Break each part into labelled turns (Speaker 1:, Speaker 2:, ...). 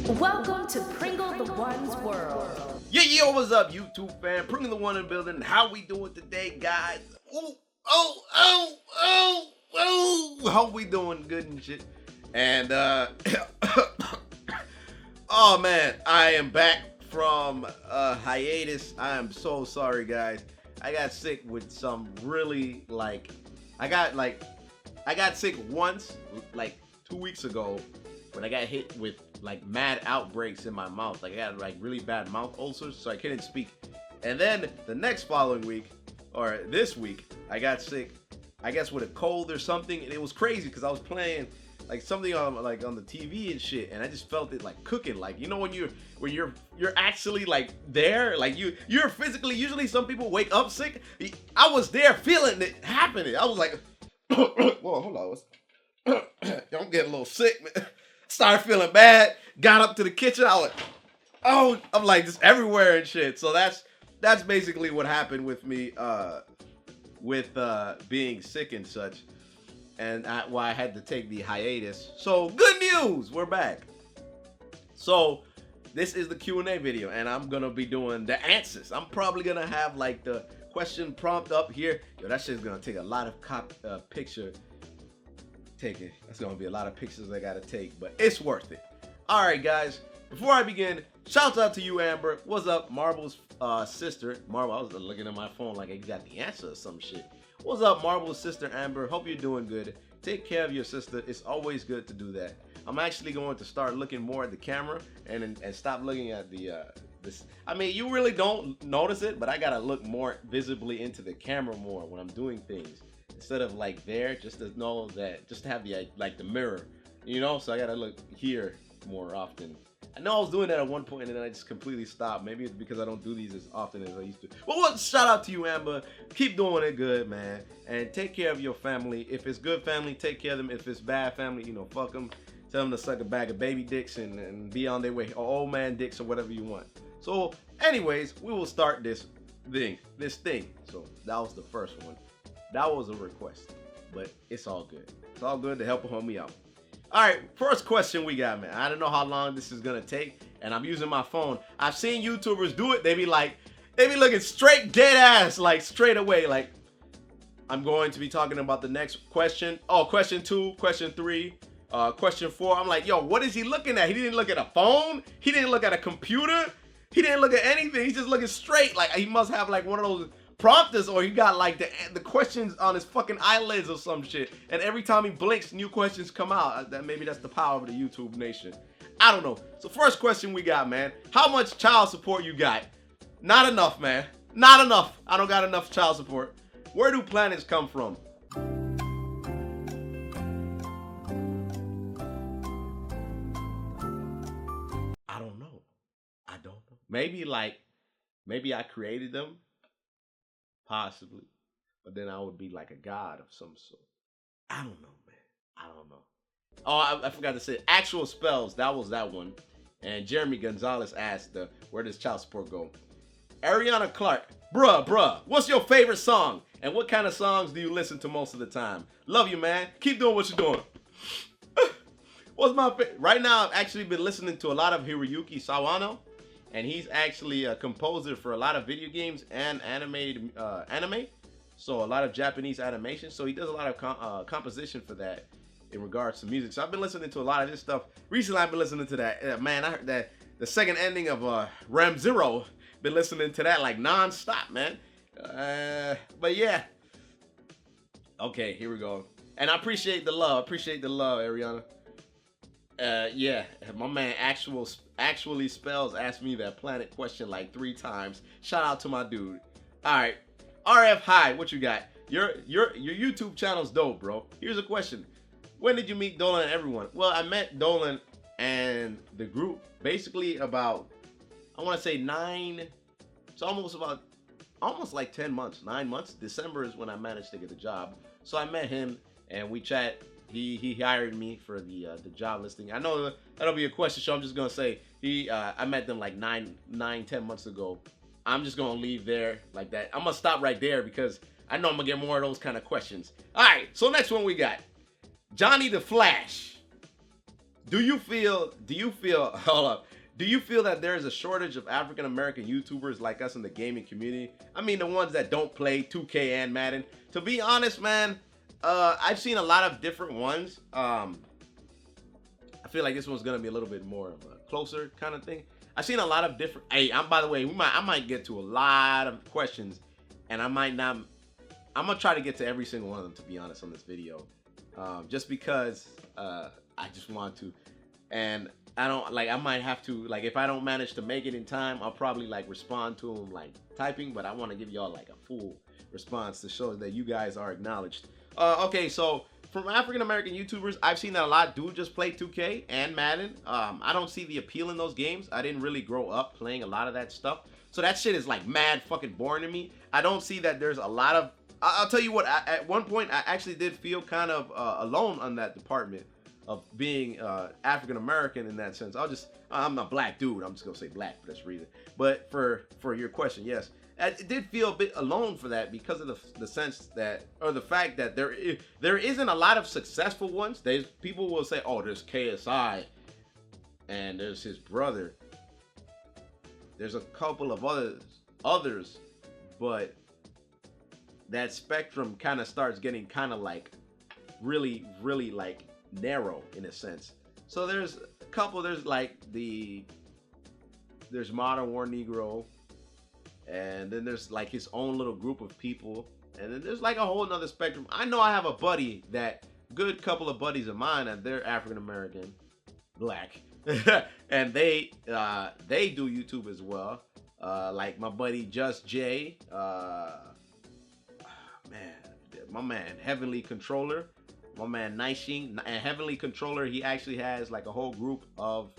Speaker 1: Welcome to PringleTheOne's world.
Speaker 2: Yeah, what's up, YouTube fan? PringleTheOne in the building. How we doing today, guys? Hope we doing good and shit. And, oh man, I am back from hiatus. I am so sorry, guys. I got sick with some really, I got sick once, 2 weeks ago, when I got hit with mad outbreaks in my mouth. I got really bad mouth ulcers, so I couldn't speak. And then the next following week, or this week, I got sick, I guess with a cold or something, and it was crazy because I was playing something on on the TV and shit, and I just felt it cooking. When you're actually there, you're physically. Usually some people wake up sick. I was there feeling it happening. I was like, whoa, hold on, I'm getting a little sick, man. Started feeling bad. Got up to the kitchen. I was like, oh, I'm just everywhere and shit. So that's basically what happened with me with being sick and such, and why I had to take the hiatus. So good news, we're back. So this is the Q&A video, and I'm gonna be doing the answers. I'm probably gonna have the question prompt up here. Yo, that shit's gonna take a lot of picture taking. That's gonna be a lot of pictures I gotta take, but it's worth it. All right, guys. Before I begin, shouts out to you, Amber. What's up, Marble's sister? Marble, I was looking at my phone like I got the answer or some shit. What's up, Marble's sister, Amber? Hope you're doing good. Take care of your sister. It's always good to do that. I'm actually going to start looking more at the camera and stop looking at the this. I mean, you really don't notice it, but I gotta look more visibly into the camera more when I'm doing things. Instead of there, just to know that, just to have the the mirror, so I gotta look here more often. I know I was doing that at one point and then I just completely stopped. Maybe it's because I don't do these as often as I used to. But shout out to you, Amber. Keep doing it good, man, and take care of your family. If it's good family, take care of them. If it's bad family, fuck them. Tell them to suck a bag of baby dicks and be on their way, or old man dicks, or whatever you want. So anyways, we will start this thing. So that was the first one. That was a request, but it's all good. It's all good to help a homie out. All right, first question we got, man. I don't know how long this is gonna take, and I'm using my phone. I've seen YouTubers do it. They be looking straight dead ass, straight away. I'm going to be talking about the next question. Oh, question 2, question 3, question 4. I'm like, yo, what is he looking at? He didn't look at a phone. He didn't look at a computer. He didn't look at anything. He's just looking straight. He must have one of those prompters, or he got the questions on his fucking eyelids or some shit, and every time he blinks new questions come out. Maybe that's the power of the YouTube nation. I don't know. So first question we got, man, how much child support you got? Not enough, man. Not enough. I don't got enough child support. Where do planets come from? I don't know. Maybe I created them. Possibly. But then I would be like a god of some sort. I don't know, man. I don't know. Oh, I forgot to say, actual spells. That was that one. And Jeremy Gonzalez asked, where does child support go? Ariana Clark. Bruh. What's your favorite song? And what kind of songs do you listen to most of the time? Love you, man. Keep doing what you're doing. What's my favorite? Right now, I've actually been listening to a lot of Hiroyuki Sawano. And he's actually a composer for a lot of video games and animated anime. So a lot of Japanese animation. So he does a lot of composition for that in regards to music. So I've been listening to a lot of this stuff. Recently, I've been listening to that. Man, I heard that the second ending of Ram Zero. Been listening to that non-stop, man. But yeah. Okay, here we go. And I appreciate the love. Ariana. Yeah, my man actually spells asked me that planet question 3 times. Shout out to my dude. All right, RF, hi, what you got? Your YouTube channel's dope, bro. Here's a question: when did you meet Dolan and everyone? Well, I met Dolan and the group basically about, I want to say 9. It's almost 10 months, 9 months. December is when I managed to get the job. So I met him and we chat. He hired me for the job listing. I know that'll be a question, so I'm just gonna say I met them 9-10 months ago. I'm just gonna leave there like that. I'm gonna stop right there because I know I'm gonna get more of those kind of questions. All right, so next one we got Johnny the Flash. Do you feel? Hold up. Do you feel that there is a shortage of African American YouTubers like us in the gaming community? I mean, the ones that don't play 2K and Madden. To be honest, man, I've seen a lot of different ones. I feel like this one's gonna be a little bit more of a closer kind of thing. I've seen a lot of different. Hey, by the way, I might get to a lot of questions, and I might not. I'm gonna try to get to every single one of them, to be honest, on this video, just because I just want to, and I don't like. I might have to like if I don't manage to make it in time, I'll probably like respond to them like typing, but I want to give y'all like a full response to show that you guys are acknowledged. Okay, so from African American YouTubers, I've seen that a lot do just play 2K and Madden. I don't see the appeal in those games. I didn't really grow up playing a lot of that stuff, so that shit is like mad fucking boring to me. I don't see that there's a lot of. I'll tell you what. At one point, I actually did feel kind of alone on that department of being African American in that sense. I'm a black dude. I'm just gonna say black for this reason. But for your question, yes, I did feel a bit alone for that because of the sense that, or the fact that there isn't a lot of successful ones. People will say, oh, there's KSI and there's his brother. There's a couple of others, but that spectrum kind of starts getting kind of like really like narrow in a sense. So there's a couple. There's like there's Modern War Negro, and then there's like his own little group of people, and then there's like a whole nother spectrum. I know I have a buddy, that good couple of buddies of mine, and they're African American, black, and they do YouTube as well. Like my buddy Just Jay, my man Heavenly Controller, my man Nishing, and Heavenly Controller. He actually has like a whole group of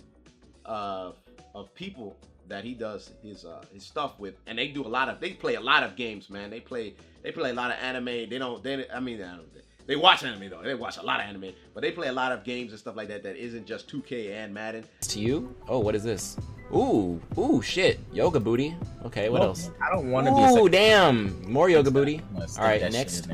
Speaker 2: people that he does his stuff with, and they play a lot of games, man. They play a lot of anime. They watch anime though. They watch a lot of anime, but they play a lot of games and stuff like that that isn't just 2K and Madden.
Speaker 3: To you? Oh, what is this? Ooh, shit. Yoga booty. Okay, what else?
Speaker 4: I don't want to be.
Speaker 3: Ooh, damn. More yoga booty. All right, next.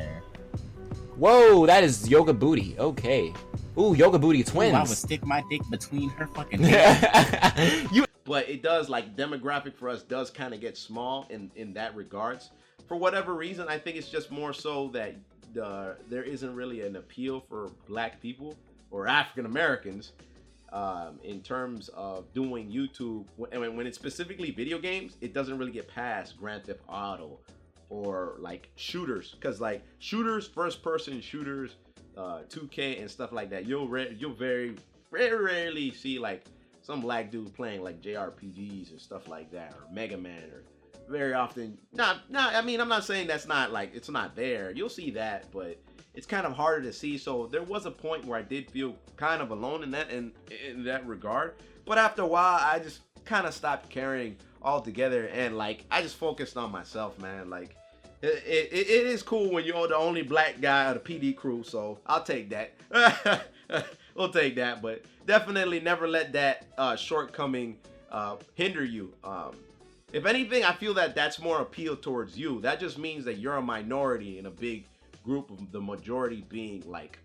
Speaker 3: Whoa, that is yoga booty. Okay. Ooh, yoga booty twins.
Speaker 4: Ooh, I would stick my dick between her fucking hands.
Speaker 2: But it does, like, demographic for us does kind of get small in that regards. For whatever reason, I think it's just more so that there isn't really an appeal for black people or African Americans in terms of doing YouTube. When it's specifically video games, it doesn't really get past Grand Theft Auto or like shooters, because like shooters, first person shooters, 2K and stuff like that, you'll very rarely see like some black dude playing like JRPGs and stuff like that, or Mega Man, or very often I mean, I'm not saying that's not like it's not there. You'll see that, but it's kind of harder to see. So there was a point where I did feel kind of alone in that regard, but after a while I just kind of stopped caring altogether, and like I just focused on myself, man. Like it is cool when you're the only black guy of the PD crew, so I'll take that. We'll take that, but definitely never let that shortcoming hinder you. If anything, I feel that that's more appeal towards you. That just means that you're a minority in a big group of the majority being like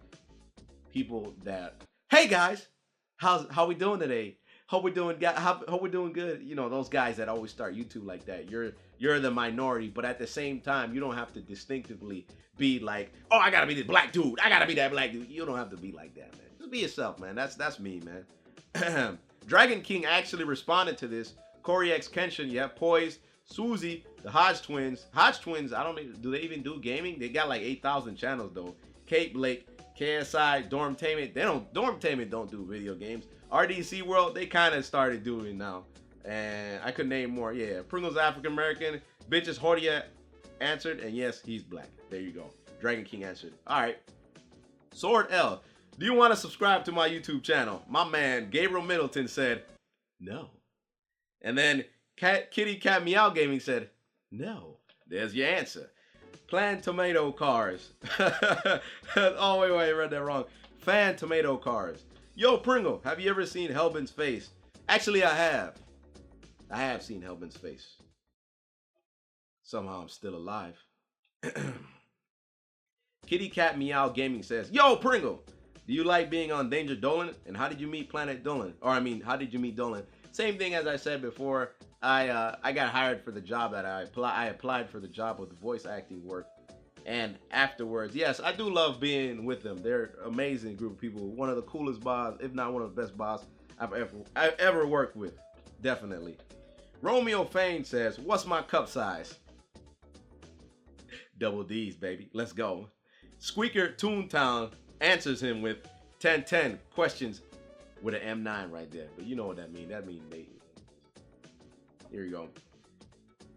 Speaker 2: people that, hey guys, how we doing today? Hope we doing good. You know, those guys that always start YouTube like that. You're the minority, but at the same time, you don't have to distinctively be like, oh, I gotta be the black dude. I gotta be that black dude. You don't have to be like that, man. Just be yourself, man. That's me, man. Dragon King actually responded to this. Corey X Kenshin, yeah, Poise, Susie, the Hodge Twins. Hodge Twins, I don't know, do they even do gaming? They got like 8,000 channels though. Kate Blake, KSI, Dormtainment. Dormtainment don't do video games. RDC World, they kind of started doing it now. And I could name more. Yeah, Pringle's African American. Bitches Hordia answered, and yes, he's black. There you go. Dragon King answered. All right. Sword L, do you want to subscribe to my YouTube channel? My man Gabriel Middleton said no. And then Kitty Cat Meow Gaming said no. There's your answer. Clan Tomato Cars. Oh, wait, I read that wrong. Fan Tomato Cars. Yo, Pringle, have you ever seen Hellbin's face? Actually, I have. I have seen Hellbin's face. Somehow I'm still alive. Kitty Cat Meow Gaming says, yo, Pringle, Do you like being on Danger Dolan? And how did you meet Planet Dolan? Or I mean, how did you meet Dolan? Same thing as I said before. I got hired for the job that I applied for the job with the voice acting work. And afterwards, yes, I do love being with them. They're an amazing group of people. One of the coolest boss, if not one of the best boss I've ever worked with. Definitely. Romeo Fane says, what's my cup size? Double D's, baby. Let's go. Squeaker Toontown answers him with 1010 questions with an M9 right there. But you know what that means. That means maybe. Here you go.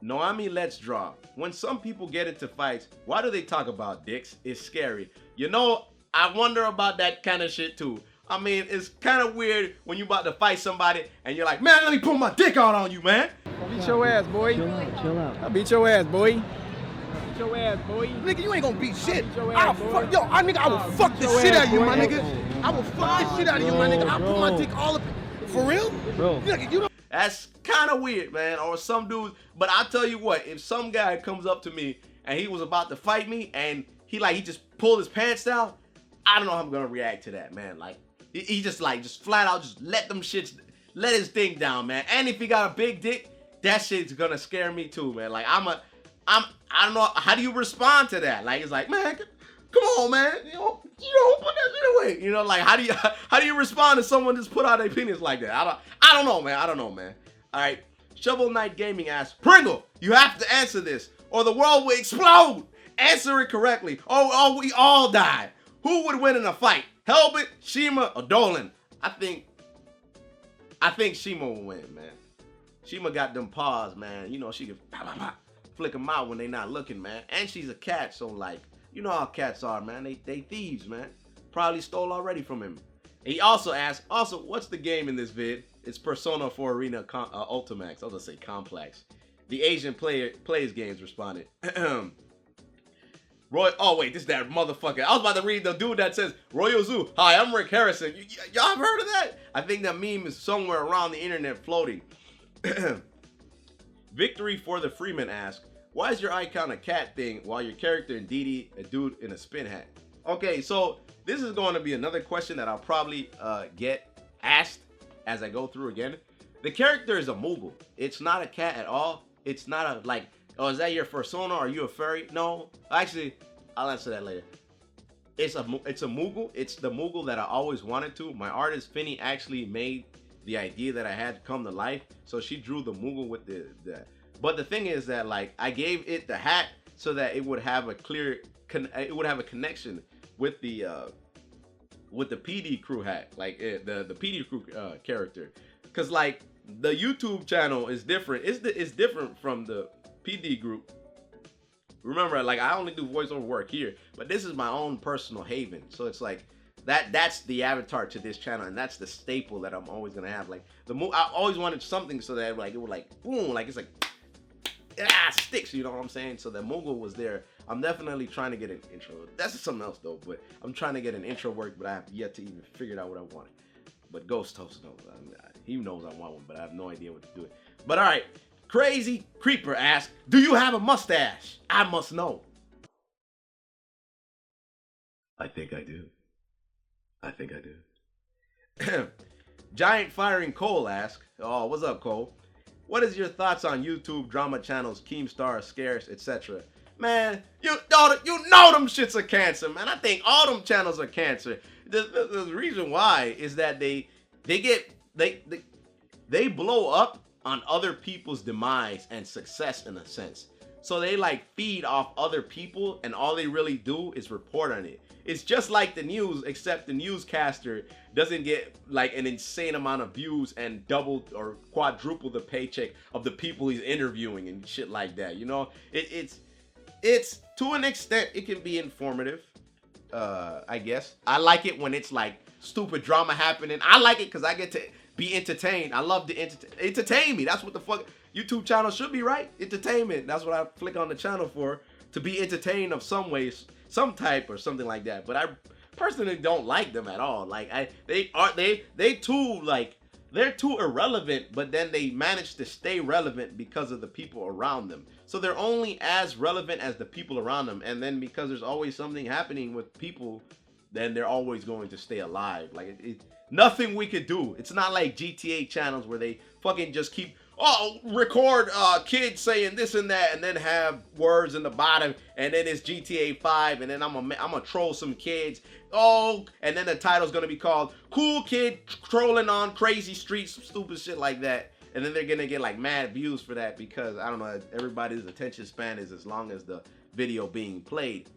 Speaker 2: Noami Let's Draw. When some people get into fights, why do they talk about dicks? It's scary. You know, I wonder about that kind of shit too. I mean, it's kind of weird when you about to fight somebody and you're like, man, let me pull my dick out on you, man.
Speaker 5: I'll beat your ass, boy.
Speaker 6: Chill out.
Speaker 5: I'll beat your ass, boy. Beat your ass, boy.
Speaker 6: Nigga, you ain't gonna beat shit.
Speaker 5: I'll
Speaker 6: Fuck, yo, nigga, I will fuck the shit out of you, my nigga. I will fuck the shit out of you, my nigga. I'll put my dick all up. For real?
Speaker 5: Bro.
Speaker 6: Nigga, you don't.
Speaker 2: That's kind of weird, man. Or some dudes. But I'll tell you what, if some guy comes up to me and he was about to fight me and he just pulled his pants down, I don't know how I'm gonna react to that, man. Like, he just flat out just let his thing down, man. And if he got a big dick, that shit's gonna scare me too, man. Like, I don't know, how do you respond to that? Like, it's like, man, come on, man. You don't put that shit away. You know, like, how do you respond to someone just put out their opinions like that? I don't know, man. All right. Shovel Knight Gaming asks, Pringle, you have to answer this or the world will explode. Answer it correctly. Oh, we all die. Who would win in a fight? Helbit, Shima, or Dolan? I think Shima will win, man. Shima got them paws, man. You know, she can flick them out when they not looking, man. And she's a cat, so like, you know how cats are, man. They thieves, man. Probably stole already from him. He also asked, what's the game in this vid? It's Persona 4 Arena Ultimax. I was gonna say Complex. The Asian plays games responded. Roy, oh wait, this is that motherfucker. I was about to read the dude that says, Royal Zoo, hi, I'm Rick Harrison. Y'all have heard of that? I think that meme is somewhere around the internet floating. Victory for the Freeman asks, why is your icon a cat thing while your character in DD a dude in a spin hat? Okay, so this is going to be another question that I'll probably get asked as I go through again. The character is a Moogle. It's not a cat at all. It's not a, like, oh, is that your persona? Are you a furry? No. Actually, I'll answer that later. It's a Moogle. It's the Moogle that I always wanted to. My artist, Finny, actually made the idea that I had to come to life. So she drew the Moogle with the but the thing is that, like, I gave it the hat so that it would have a connection with the PD crew hat, like the PD crew character. Cause like the YouTube channel is different. It's different from the PD group. Remember, like, I only do voiceover work here, but this is my own personal haven. So it's like that's the avatar to this channel, and that's the staple that I'm always gonna have. Like I always wanted something so that like it would like boom, like it's like sticks. You know what I'm saying? So the Moogle was there. I'm definitely trying to get an intro. That's something else though. But I'm trying to get an intro work, but I have yet to even figure out what I wanted. But Ghost Toast knows. He knows I want one, but I have no idea what to do it. But all right. Crazy Creeper asks, do you have a mustache? I must know. I think I do. Giant Firing Cole asks, oh, what's up, Cole? What is your thoughts on YouTube drama channels, Keemstar, Scarce, etc.? Man, you know them shits are cancer, man. I think all them channels are cancer. The reason why is that they blow up on other people's demise and success in a sense. So they like feed off other people, and all they really do is report on it. It's just like the news, except the newscaster doesn't get like an insane amount of views and double or quadruple the paycheck of the people he's interviewing and shit like that. You know, it's to an extent it can be informative. I guess I like it when it's like stupid drama happening. I like it because I get to be entertained. I love to entertain me. That's what the fuck YouTube channel should be, right? Entertainment. That's what I flick on the channel for, to be entertained of some ways, some type or something like that. But I personally don't like them at all. Like they're too irrelevant, but then they manage to stay relevant because of the people around them. So they're only as relevant as the people around them. And then because there's always something happening with people, then they're always going to stay alive. Like nothing we could do. It's not like GTA channels where they fucking just keep record kids saying this and that, and then have words in the bottom, and then it's GTA 5, and then I'm gonna troll some kids. And then the title's gonna be called "Cool Kid Trolling on Crazy Streets," stupid shit like that. And then they're gonna get like mad views for that because I don't know, everybody's attention span is as long as the video being played.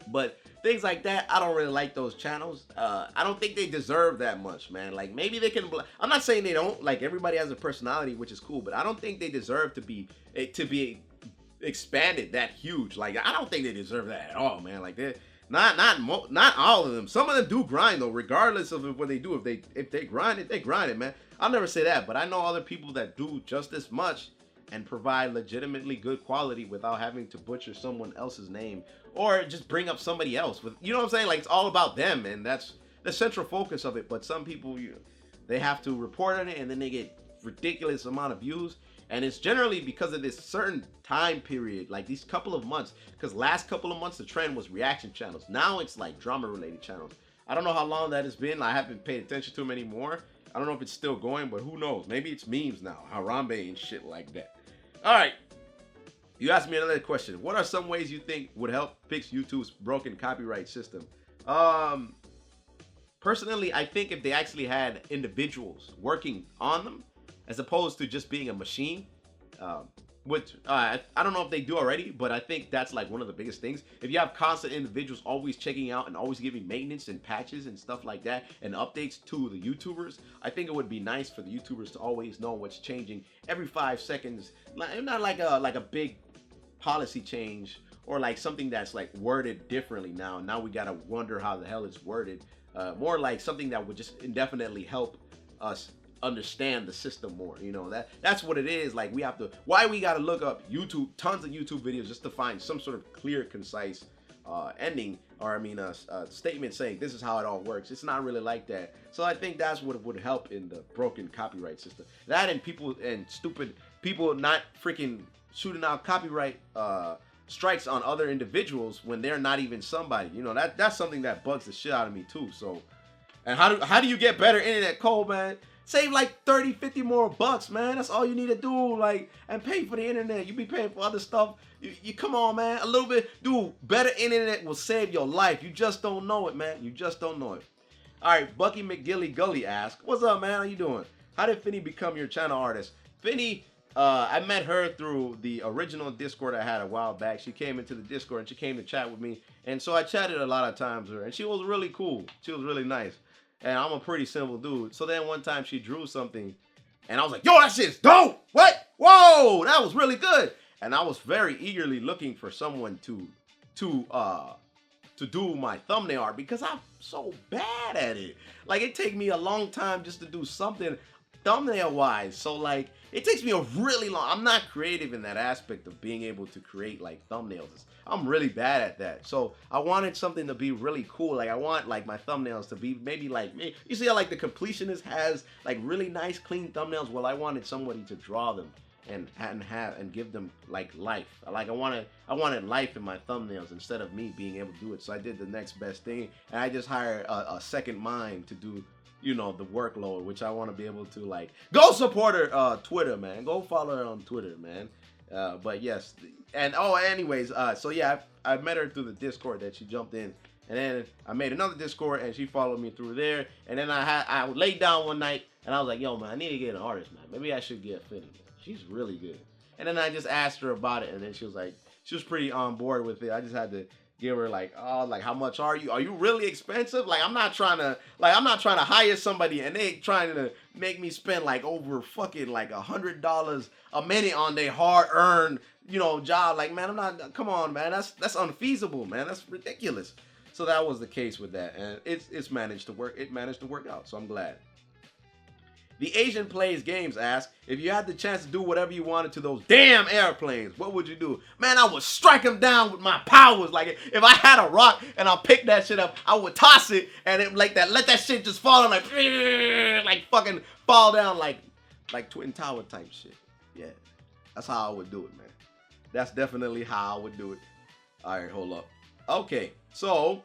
Speaker 2: But things like that, I don't really like those channels. I don't think they deserve that much, man. Like maybe they can. I'm not saying they don't. Like everybody has a personality, which is cool, but I don't think they deserve to be expanded that huge. Like I don't think they deserve that at all, man. Like they're not all of them. Some of them do grind though, regardless of what they do. If they grind it, they grind it, man. I'll never say that, but I know other people that do just as much and provide legitimately good quality without having to butcher someone else's name or just bring up somebody else. With, you know what I'm saying? Like it's all about them, and that's the central focus of it. But some people, they have to report on it, and then they get ridiculous amount of views. And it's generally because of this certain time period, like these couple of months. Because last couple of months, the trend was reaction channels. Now it's like drama-related channels. I don't know how long that has been. I haven't paid attention to them anymore. I don't know if it's still going, but who knows? Maybe it's memes now, Harambe and shit like that. All right. You asked me another question. What are some ways you think would help fix YouTube's broken copyright system? Personally, I think if they actually had individuals working on them, as opposed to just being a machine, which I don't know if they do already, but I think that's like one of the biggest things. If you have constant individuals always checking out and always giving maintenance and patches and stuff like that and updates to the YouTubers, I think it would be nice for the YouTubers to always know what's changing every 5 seconds. Not like a big policy change or like something that's like worded differently now. Now we gotta wonder how the hell it's worded. More like something that would just indefinitely help us understand the system more. You know, that's what it is. Like we gotta look up tons of YouTube videos just to find some sort of clear, concise ending, or a statement saying this is how it all works. It's not really like that. So I think that's what would help in the broken copyright system. That and stupid people not freaking shooting out copyright strikes on other individuals when they're not even somebody. You know, that's something that bugs the shit out of me too. So, and how do you get better internet code, man? Save like 30, 50 more bucks, man. That's all you need to do, like, and pay for the internet. You be paying for other stuff. You come on, man. A little bit, dude. Better internet will save your life. You just don't know it, man. You just don't know it. All right, Bucky McGilly Gully asks, "What's up, man? How you doing? How did Finny become your channel artist?" Finny, I met her through the original Discord I had a while back. She came into the Discord and she came to chat with me, and so I chatted a lot of times with her, and she was really cool. She was really nice. And I'm a pretty simple dude. So then one time she drew something and I was like, yo, that shit's dope. What? Whoa, that was really good. And I was very eagerly looking for someone to do my thumbnail art because I'm so bad at it. Like it takes me a long time just to do something thumbnail wise. So like it takes me a really long. I'm not creative in that aspect of being able to create like thumbnails. I'm really bad at that. So I wanted something to be really cool. Like I want like my thumbnails to be maybe like me. You see how like the completionist has like really nice clean thumbnails? Well, I wanted somebody to draw them and give them like life. Like I wanted life in my thumbnails instead of me being able to do it. So I did the next best thing, and I just hired a second mind to do, you know, the workload, which I want to be able to like go support her Twitter, man. Go follow her on Twitter, man. But yes, and anyways, so yeah, I met her through the Discord that she jumped in, and then I made another Discord and she followed me through there, and then I laid down one night and I was like, yo, man, I need to get an artist, man. Maybe I should get Finny. She's really good. And then I just asked her about it, and then she was pretty on board with it. I just had to give her like, oh, like how much are you? Are you really expensive? Like I'm not trying to hire somebody and they trying to make me spend like over fucking like $100 a minute on their hard-earned, you know, job. Like, man, I'm not. Come on, man. That's unfeasible, man. That's ridiculous. So that was the case with that, and it's managed to work. It managed to work out. So I'm glad. The Asian Plays Games asks, if you had the chance to do whatever you wanted to those damn airplanes, what would you do? Man, I would strike them down with my powers. Like, if I had a rock and I picked that shit up, I would toss it and it like that, let that shit just fall and like fucking fall down like Twin Tower type shit. Yeah, that's how I would do it, man. That's definitely how I would do it. All right, hold up. Okay, so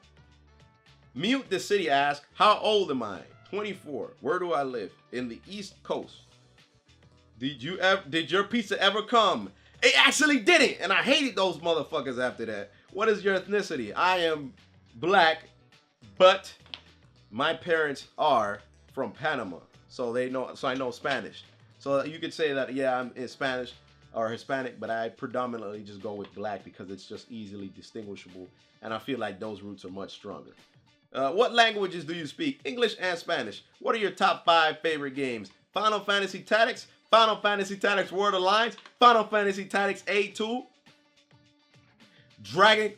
Speaker 2: Mute the City asks, how old am I? 24. Where do I live? In the East Coast. Did your pizza ever come? It actually didn't, and I hated those motherfuckers after that. What is your ethnicity? I am black, but my parents are from Panama, so I know Spanish. So you could say that, yeah, I'm in Spanish or Hispanic, but I predominantly just go with black because it's just easily distinguishable, and I feel like those roots are much stronger. What languages do you speak? English and Spanish. What are your top 5 favorite games? Final Fantasy Tactics, Final Fantasy Tactics World Alliance, Final Fantasy Tactics A2, Dragon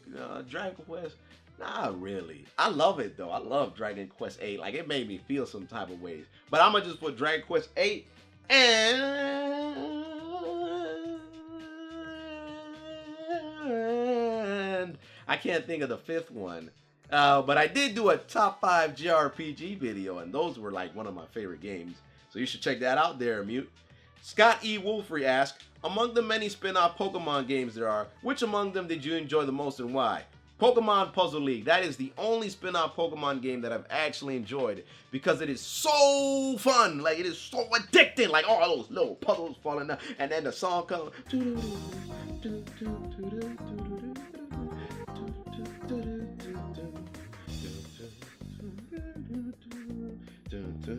Speaker 2: Quest. Not really. I love it though. I love Dragon Quest 8. Like, it made me feel some type of ways. But I'm gonna just put Dragon Quest 8 and I can't think of the 5th one. But I did do a top 5 JRPG video, and those were like one of my favorite games. So you should check that out there, Mute. Scott E. Wolfrey asks, among the many spin-off Pokemon games there are, which among them did you enjoy the most and why? Pokemon Puzzle League. That is the only spin-off Pokemon game that I've actually enjoyed because it is so fun. Like, it is so addicting. Like, all those little puzzles falling down, and then the song comes.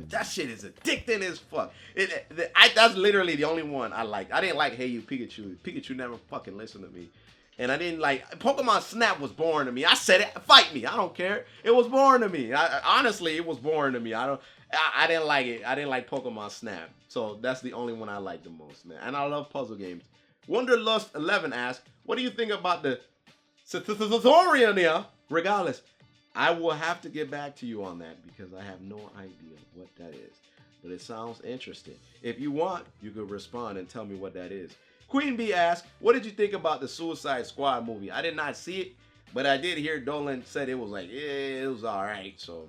Speaker 2: That shit is addicting as fuck. That's literally the only one I liked. I didn't like Hey You Pikachu. Pikachu never fucking listened to me. And I didn't like, Pokemon Snap was boring to me. I said it, fight me, I don't care. It was boring to me. Honestly, it was boring to me. I didn't like it. I didn't like Pokemon Snap. So that's the only one I like the most, man. And I love puzzle games. Wonderlust 11 asks, what do you think about the Sathoriania? Regardless, I will have to get back to you on that because I have no idea what that is. But it sounds interesting. If you want, you could respond and tell me what that is. Queen Bee asks, what did you think about the Suicide Squad movie? I did not see it, but I did hear Dolan said it was like, yeah, it was alright. So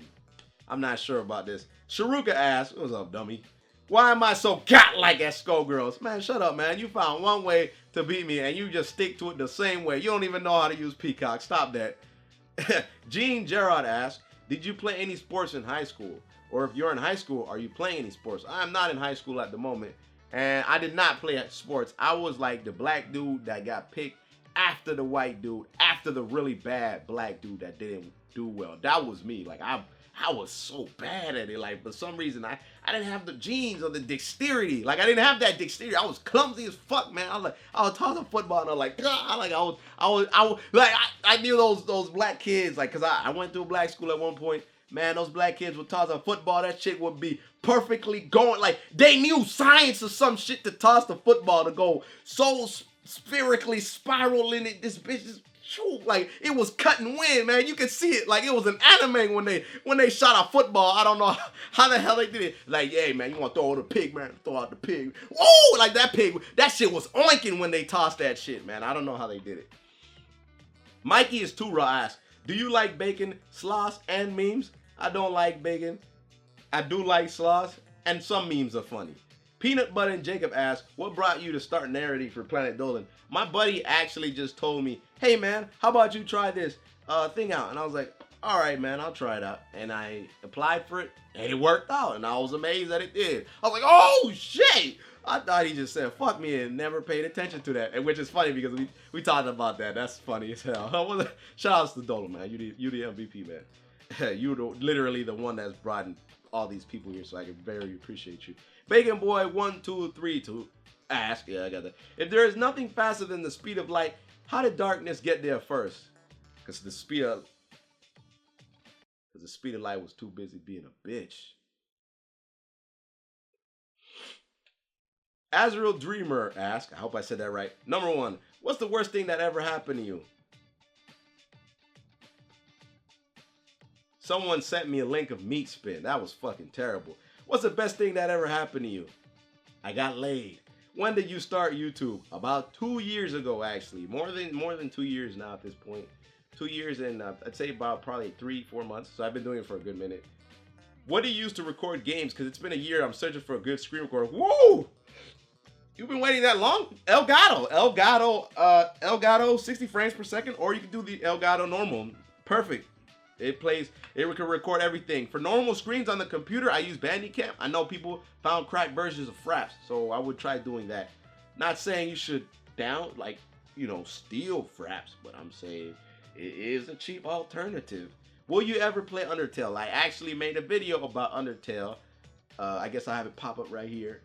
Speaker 2: I'm not sure about this. Sharuka asks, what's up, dummy? Why am I so cat-like at Skullgirls? Man, shut up, man. You found one way to beat me and you just stick to it the same way. You don't even know how to use Peacock. Stop that. Gene Gerard asks, did you play any sports in high school? Or if you're in high school, are you playing any sports? I'm not in high school at the moment. And I did not play sports. I was like the black dude that got picked after the white dude, after the really bad black dude that didn't do well. That was me. Like, I was so bad at it. Like, for some reason, I didn't have the genes or the dexterity. Like, I didn't have that dexterity. I was clumsy as fuck, man. I was tossing football and I was like, ah, I knew those black kids, like, cause I went to a black school at one point. Man, those black kids would toss a football. That shit would be perfectly going. Like, they knew science or some shit to toss the football to go so spherically spiraling it. This bitch is like, it was cut and win, man. You could see it. Like, it was an anime when they shot a football. I don't know how the hell they did it. Like, hey, man, you want to throw out the pig, man? Throw out the pig. Whoa! Like, that pig, that shit was oinking when they tossed that shit, man. I don't know how they did it. Mikey is too raw ass. Do you like bacon, sloss, and memes? I don't like bacon. I do like sloss, and some memes are funny. Peanut Butter and Jacob asked, what brought you to start narrating for Planet Dolan? My buddy actually just told me, hey man, how about you try this thing out? And I was like, all right, man, I'll try it out. And I applied for it, and it worked out, and I was amazed that it did. I was like, oh shit! I thought he just said, fuck me, and never paid attention to that. And which is funny because we talked about that. That's funny as hell. Shout outs to Dolan, man. You the MVP, man. You're literally the one that's brought in all these people here, so I can very appreciate you. Bacon Boy 1232 ask, yeah, I got that. If there is nothing faster than the speed of light, how did darkness get there first? Because the speed of light was too busy being a bitch. Azrael Dreamer asks, I hope I said that right. Number 1, what's the worst thing that ever happened to you? Someone sent me a link of meat spin. That was fucking terrible. What's the best thing that ever happened to you? I got laid. When did you start YouTube? About 2 years ago, actually. More than 2 years now at this point. 2 years and I'd say about probably 3-4 months. So I've been doing it for a good minute. What do you use to record games? Because it's been a year. I'm searching for a good screen recorder. Whoa! You've been waiting that long? Elgato, 60 frames per second, or you can do the Elgato normal. Perfect. It can record everything. For normal screens on the computer, I use Bandicam. I know people found cracked versions of Fraps, so I would try doing that. Not saying you should steal Fraps, but I'm saying it is a cheap alternative. Will you ever play Undertale? I actually made a video about Undertale. I guess I have it pop up right here.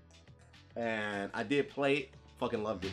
Speaker 2: And I did play it. Fucking loved it.